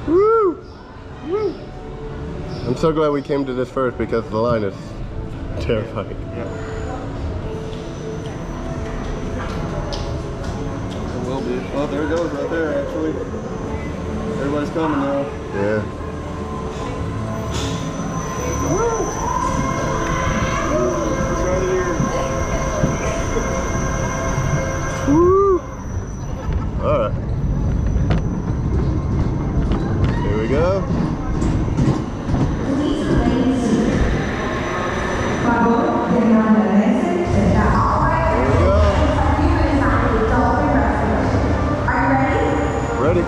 Woo! Woo! I'm so glad we came to this first because the line is terrifying. Yeah. It will be. Oh, there it goes right there, actually. Everybody's coming now. Yeah. It's right here. Woo! All right. Here we go. Ready?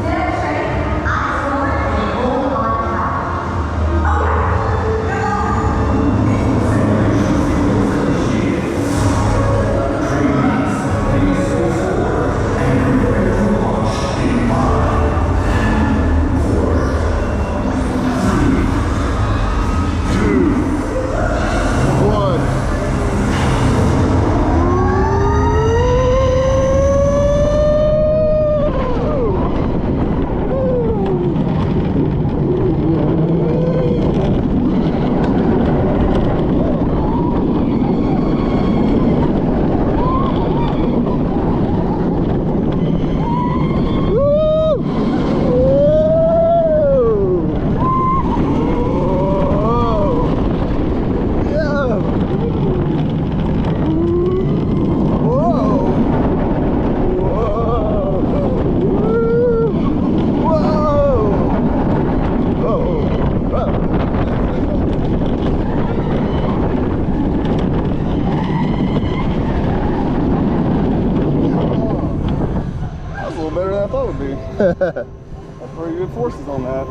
That's pretty good forces on that.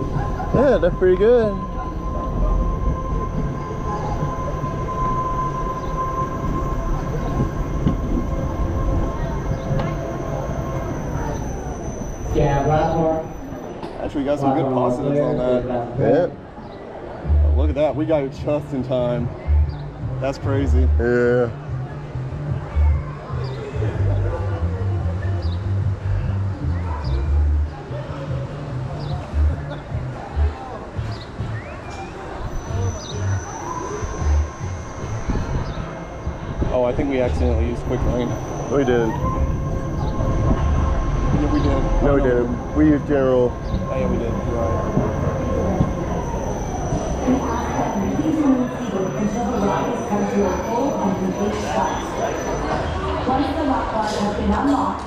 Yeah, that's pretty good. Actually, got some good positives on that. Yeah. Look at that. We got it just in time. That's crazy. Yeah. Oh, I think we accidentally used quick lane. We didn't. Yeah, we did. No, we didn't. We used general. Oh, yeah, we did. You're right. Once the lock bar has been unlocked,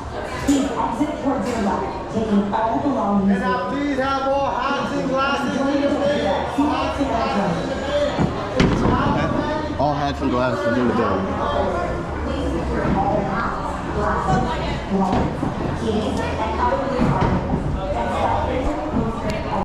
please exit towards your left, taking all belongings. And now please have all hats and glasses in the bin. All hats and glasses in the bin.